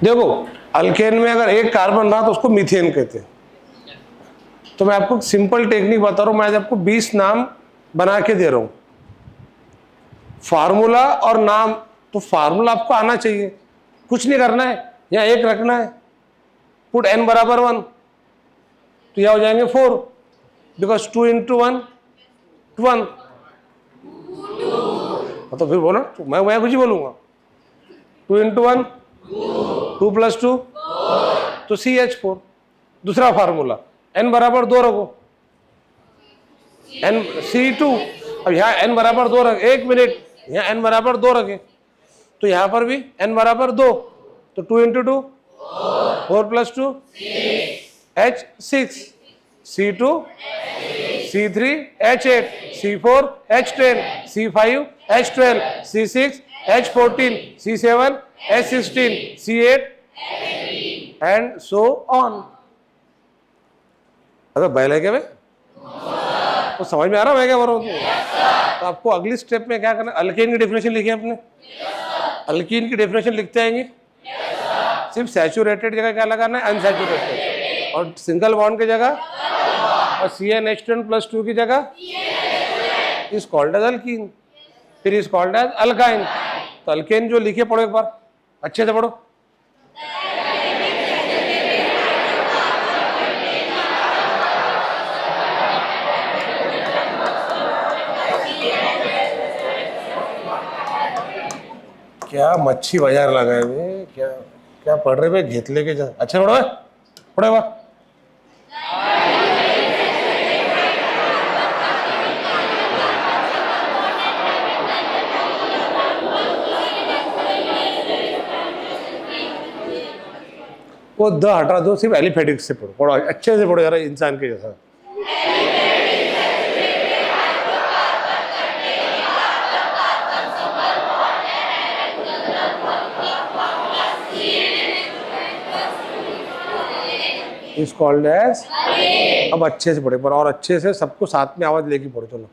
देखो अल्केन में अगर एक कार्बन रहा तो उसको मीथेन कहते हैं। तो मैं आपको सिंपल टेक्निक बता रहा हूं, मैं आज आपको 20 नाम बना के दे रहा हूं, फार्मूला और नाम। तो फार्मूला आपको आना चाहिए, कुछ नहीं करना है, यहाँ एक रखना है, पुट n बराबर 1, तो यह हो जाएंगे 4, बिकॉज 2 into 1 1। तो फिर बोलो, मैं कुछ ही बोलूंगा। 2 into 1 2 + 2 तो CH4। दूसरा फार्मूला n बराबर 2 रखो, n C2। अब यहाँ n बराबर 2 रख, 1 मिनट, यहाँ n बराबर 2 रखे तो यहाँ पर भी n बराबर 2, तो 2 into 2 4 + 2 H6, C2 C3 H8, C4 H10, C5 H12, C6 H14, C7 H16, C8 and so on। अगर बैल है क्या भाई, तो समझ में आ रहा मैं क्या बोल रहा हूँ? तो आपको अगली स्टेप में क्या करना है, अल्केन की डेफिनेशन लिखी है आपने, अल्कीन की डेफिनेशन लिखते आएंगे, सिर्फ सैचुरेटेड जगह क्या लगाना है, अनसैचुरेटेड, और सिंगल बॉन्ड की जगह और CnH10+2 की जगह इज कॉल्ड एज अल्कीन, फिर इज कॉल्ड एज अल्काइन। तो अल्केन जो लिखे पढ़ो एक बार अच्छे से पढ़ो। क्या मच्छी बाजार लगाए हुए, क्या क्या पढ़ रहे भाई, घेतले के जा, अच्छा पढ़ो पढ़े वाह। वो द हटा दो, सिर्फ एलिफेटिक से पढ़ो, पढ़ो अच्छे से पढ़ो यार, इंसान के जैसा। इज कॉल्ड एज, अब अच्छे से पढ़े, पर और अच्छे से सबको साथ में आवाज लेके पढ़ो, चलो।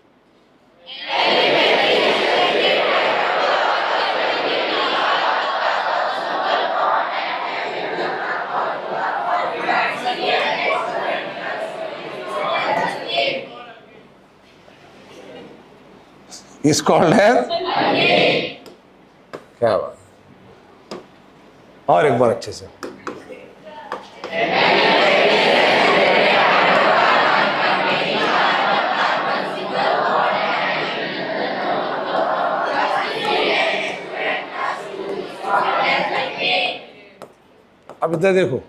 इज कॉल्ड एज, क्या बात, और एक बार अच्छे से। अब इधर देखो,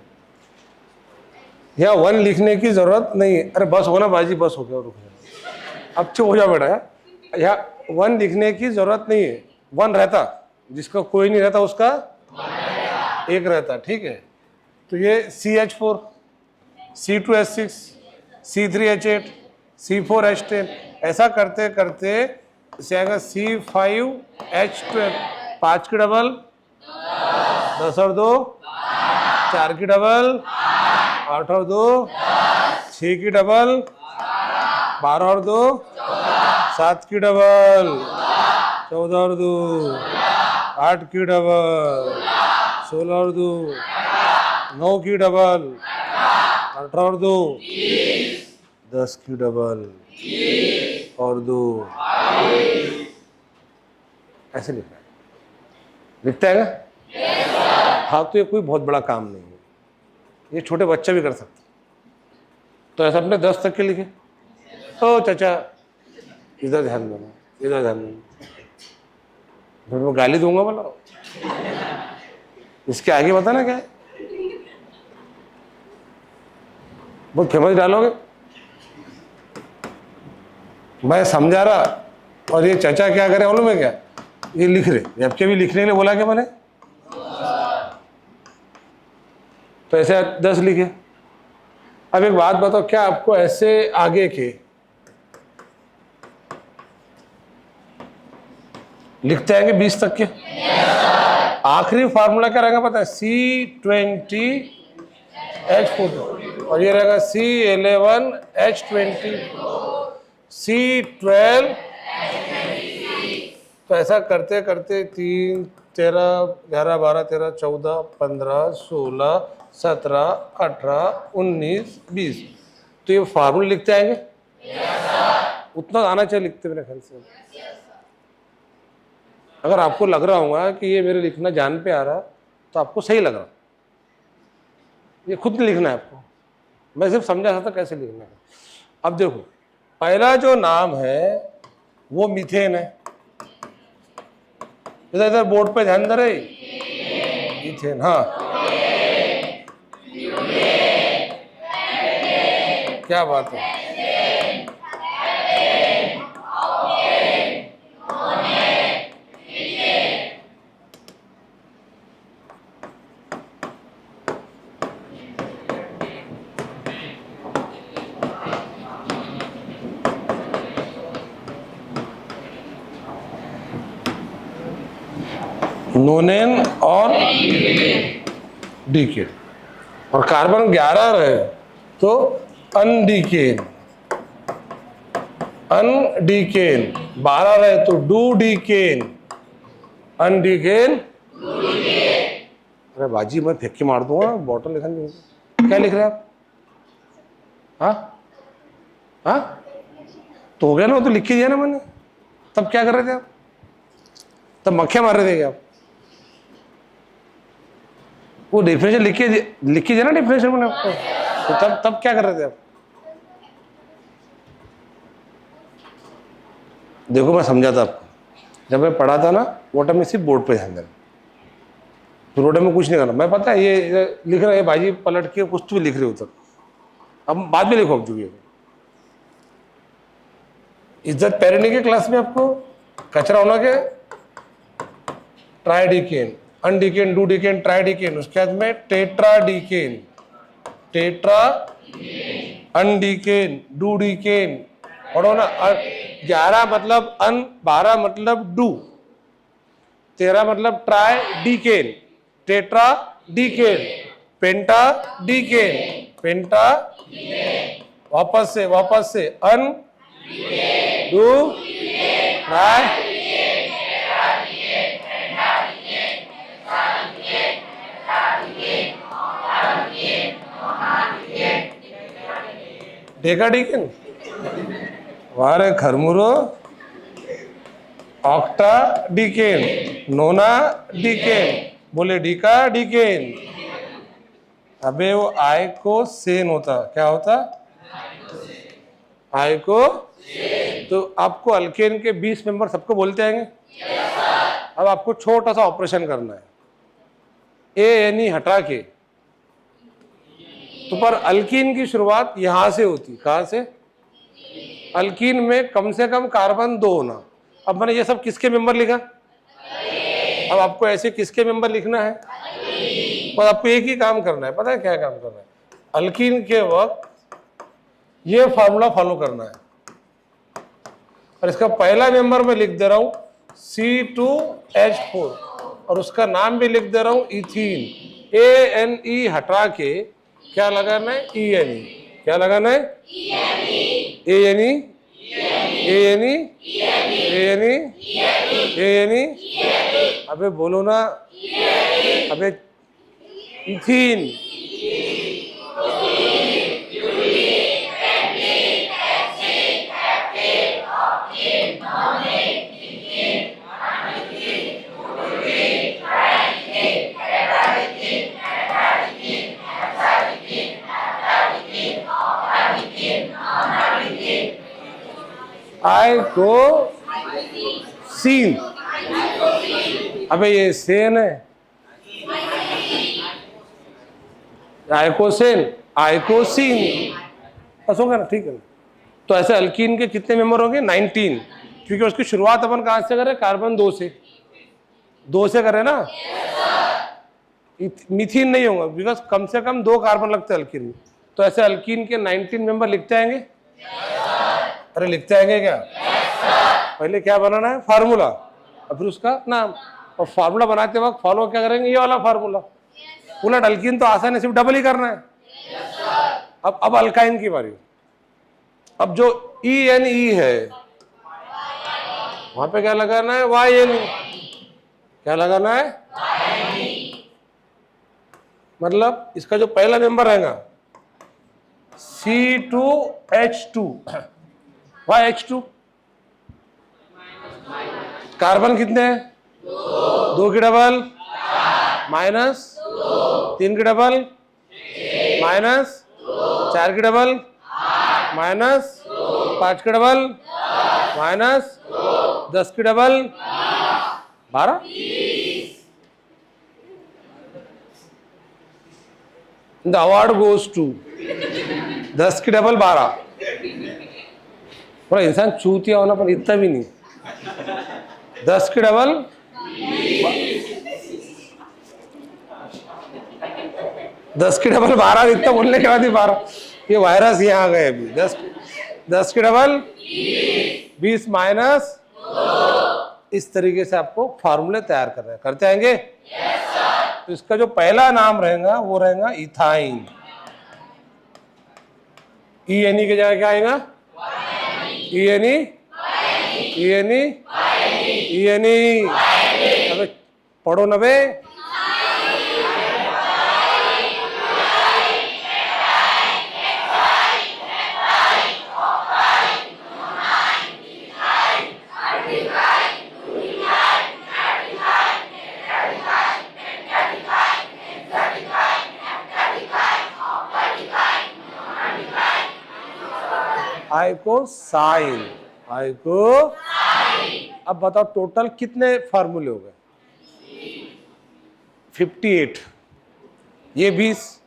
यहाँ 1 लिखने की जरूरत नहीं है, अरे बस हो ना बाजी, बस हो गया, रुक जाओ, अब चुप हो जा बेटा। यहाँ 1 लिखने की जरूरत नहीं है, 1 रहता, जिसका कोई नहीं रहता उसका 1 रहता, ठीक है। तो ये CH4, C2H6, C3H8, C4H10, ऐसा करते करते इसे आएगा C5H12, 5 की डबल 10 और 2 4 की डबल 8 और 2 6 की डबल 12 और 2 7 की डबल 14 और 2 8 की डबल 16 और 2 9 की डबल 18 और 2 10 की डबल और 2। ऐसे लिखना है, लिखता है ना? हाँ, तो ये कोई बहुत बड़ा काम नहीं है, ये छोटे बच्चे भी कर सकते। तो ऐसा अपने 10 तक के लिखे। ओ चाचा इधर ध्यान देना, इधर ध्यान देना, फिर मैं गाली दूंगा बोला, इसके आगे बता ना क्या है, बहुत फेमस डालोगे। मैं समझा रहा और ये चाचा क्या करे मालूम है क्या, ये लिख रहे, जबकि भी लिखने के लिए बोला क्या मैंने, तो ऐसे 10 लिखे। अब एक बात बताओ, क्या आपको ऐसे आगे के लिखते आएंगे 20 तक के? आखिरी फार्मूला क्या रहेगा पता है, C20H14 और ये रहेगा C11H20 C12। तो ऐसा करते करते 3 13, 11, 12, 13, 14, 15, 16, 17, 18, 19, 20। तो ये फार्मूले लिखते आएंगे? उतना आना चाहिए लिखते मेरे ख्याल से। अगर आपको लग रहा होगा कि ये मेरे लिखना जान पे आ रहा तो आपको सही लग रहा। ये खुद नहीं लिखना है आपको, मैं सिर्फ समझा था कैसे लिखना है। अब देखो, पहला जो नाम है वो मीथेन है। इधर इधर बोर्ड पे ध्यान दे रहे, मीथेन। हाँ, क्या बात है। नोनेन और डीकेन, और कार्बन 11 रहे तो अनडीकेन। अनडीकेन 12 रहे तो डू डीकेन। अनडीकेन। अरे बाजी, मैं फेंक के मार दूंगा बॉटल। लिखा नहीं, क्या लिख रहे हैं आप? हाँ हाँ, तो हो गया ना, वो तो लिख के दिया ना मैंने। तब क्या कर रहे थे आप? तब मक्खियां मार रहे थे क्या आप? वो डेफिनेशन लिख के दिया ना डेफिनेशन मैंने आपको। तो तब क्या कर रहे थे आप? देखो, मैं समझा था आपको जब मैं पढ़ा था ना, वोटर में सिर्फ बोर्ड पे ध्यान देना, रोड में कुछ नहीं करना। मैं पता है ये लिख रहे हैं भाजी, पलट के कुछ भी लिख रहे हो तक। अब बाद में लिखो। अब जो इज्जत पैरनी के क्लास में आपको कचरा होना के ट्राइडिकेन, अनडिकेन, डूडिकेन, ट्राइडिकेन, उसके बाद में टेट्राडिकेन। टेट्रा, अनडिकेन, डूडिकेन। पढ़ो ना। 11 मतलब अन, 12 मतलब डू, 13 मतलब ट्राई डीकेन, टेट्रा डीकेन, पेंटा डीकेन, पेंटा, वापस से अन, डू, ट्राई, डेका डीकेन, वारे खरमुरो, ऑक्टा डीकेन, नोना डीकेन, बोले डीका डीकेन। अबे वो आय को सेन होता, क्या होता? आय को। तो आपको अल्केन के 20 मेंबर सबको बोलते आएंगे। अब आपको छोटा सा ऑपरेशन करना है, ए हटा के। तो पर अल्कीन की शुरुआत यहां से होती, कहां से? अल्कीन में कम से कम कार्बन 2 होना। अब मैंने ये सब किसके मेंबर लिखा? अब आपको ऐसे किसके मेंबर लिखना है? पर आपको एक ही काम करना है, पता है क्या काम करना है? अल्कीन के वक्त ये फार्मूला फॉलो करना है, और इसका पहला मेंबर मैं लिख दे रहा हूं C2H4, और उसका नाम भी लिख दे रहा हूं इथीन। ANE हटा के क्या लगाना है? ENE। क्या लगाना है? ANE, ANE, ANE, ANE। अबे बोलो ना, अबे इथीन। आई को सीन। अबे ये सेन है, आइकोसेन, आइकोसीन। बस हो गया ना, ठीक है। तो ऐसे अल्कीन के कितने मेंबर होंगे? 19, क्योंकि उसकी शुरुआत अपन कहां से करें? कार्बन 2 से। 2 से करें ना। मिथीन नहीं होगा, बिकॉज कम से कम 2 कार्बन लगते हैं अल्कीन में। तो ऐसे अल्कीन के 19 मेंबर लिखते आएंगे। अरे लिखते आएंगे क्या? पहले क्या बनाना है? फार्मूला, और फिर उसका नाम। और फार्मूला बनाते वक्त फॉलो क्या करेंगे? ये वाला फार्मूला। उलट अल्कीन तो आसान है, सिर्फ डबल ही करना है। अब अल्काइन की बारी। अब जो ENE है वहां पे क्या लगाना है? YNE। क्या लगाना है? मतलब इसका जो पहला मेंबर रहेगा C2H2, वाई H2, कार्बन कितने हैं? 2 की डबल माइनस 3 की डबल माइनस 4 की डबल माइनस 5 की डबल माइनस 10 की double 12। The award goes to 10 की डबल 12। पर इंसान चूतिया होना, पर इतना भी नहीं। 10 की डबल 10 की डबल 12, इतना बोलने के बाद ही 12। ये वायरस यहाँ आ गए अभी। 10 की डबल 20 माइनस, इस तरीके से आपको फॉर्मूले तैयार करने हैं। करते आएंगे? तो इसका जो पहला नाम रहेगा वो रहेगा इथाइन। ENE की जगह क्या आएगा? ENE, ENE, ENE। अबे पढ़ो ना बे। आइकोसाइन, अब बताओ टोटल कितने फार्मूले हो गए? 58, ये 20,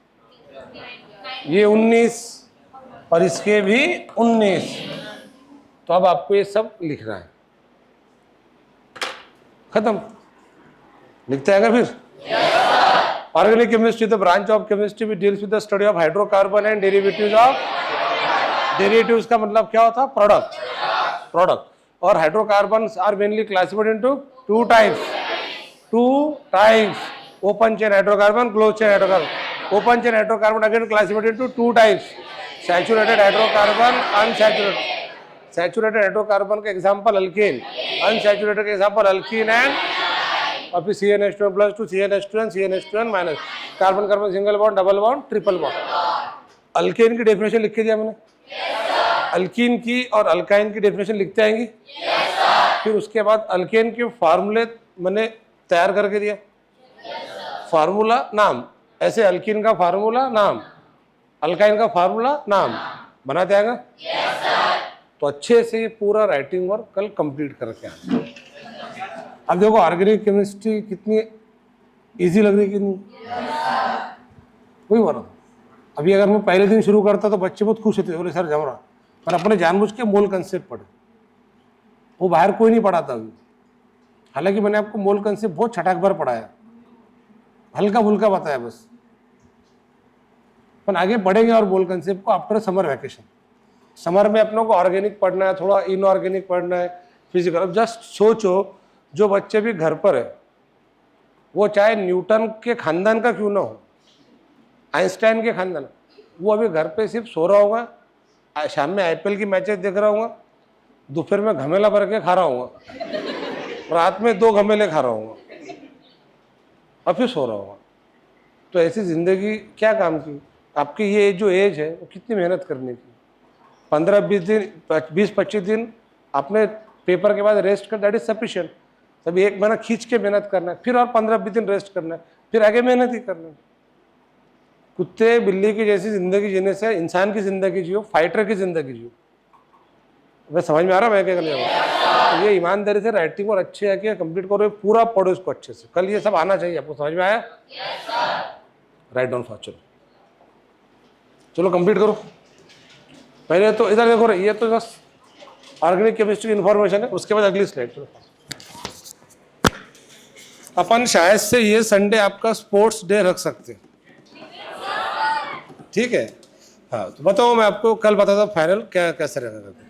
ये 19 और इसके भी 19। तो अब आपको ये सब लिखना है। खत्म? लिखते हैं फिर? Organic chemistry the branch of chemistry which deals with the study of hydrocarbon and derivatives of, derivatives का मतलब क्या होता है? प्रोडक्ट। और hydrocarbons are mainly classified into two types, open chain hydrocarbon, close chain hydrocarbon. Open chain hydrocarbon again classified into two types, saturated hydrocarbon, unsaturated. Saturated hydrocarbon का example alkane, unsaturated का example alkene and, और फिर CnH2+2, CnH2n, CnH2n minus, carbon carbon single bond, double bond, triple bond. Alkane की definition लिख के दिया मैंने। Alkyne की और अल्काइन की डेफिनेशन लिखते आएंगी। फिर उसके बाद अल्केन के फार्मूले मैंने तैयार करके दिया। फार्मूला नाम, ऐसे अल्कीन का फार्मूला नाम, अल्काइन का फार्मूला नाम बनाते आएगा। तो अच्छे से पूरा राइटिंग वर्क कल कंप्लीट करके आए। अब देखो ऑर्गेनिक केमिस्ट्री कितनी इजी लग रही, कितनी वही बोला। अभी अगर मैं पहले दिन शुरू करता तो बच्चे बहुत खुश होते, बोले सर जम रहा, पर अपने जानबूझ के मोल कंसेप्ट पढ़े, वो बाहर कोई नहीं पढ़ाता अभी। हालांकि मैंने आपको मोल कंसेप्ट बहुत छटाक भर पढ़ाया, हल्का फुल्का बताया बस, पर आगे पढ़ेंगे और मोल कंसेप्ट को आफ्टर समर वैकेशन। समर में अपनों को ऑर्गेनिक पढ़ना है, थोड़ा इनऑर्गेनिक पढ़ना है, फिजिकल। अब जस्ट सोचो, जो बच्चे भी घर पर है, वो चाहे न्यूटन के खानदान का क्यों ना हो, आइंस्टाइन के खानदान, वो अभी घर पे सिर्फ सो रहा होगा, शाम में IPL की मैचेस देख रहा हूँ, दोपहर में घमेला भर के खा रहा हूँ, रात में 2 घमेले खा रहा हूँ और फिर सो रहा हूँ। तो ऐसी ज़िंदगी क्या काम की? आपकी ये जो एज है वो कितनी मेहनत करने की? 15-20 दिन, 20-25 दिन आपने पेपर के बाद रेस्ट कर, दैट इज सफिशिएंट। तभी 1 महीना खींच के मेहनत करना है, फिर और 15-20 दिन रेस्ट करना है, फिर आगे मेहनत ही करना है। कुत्ते बिल्ली की जैसी जिंदगी जीने से इंसान की जिंदगी जियो, फाइटर की जिंदगी जियो। मैं समझ में आ रहा है मैं क्या करने वाला? तो ये ईमानदारी से राइटिंग और अच्छे आके कंप्लीट करो, पूरा पढ़ो इसको अच्छे से। कल ये सब आना चाहिए आपको। समझ में आया? Write down fast. चलो कंप्लीट करो। पहले तो इधर देखो, ये तो बस ऑर्गेनिक केमिस्ट्री इन्फॉर्मेशन है, उसके बाद अगली स्लाइड। चलो अपन शायद से ये संडे आपका स्पोर्ट्स डे रख सकते हैं, ठीक है? हाँ, तो बताओ, मैं आपको कल बताता फाइनल क्या कैसे रहेगा।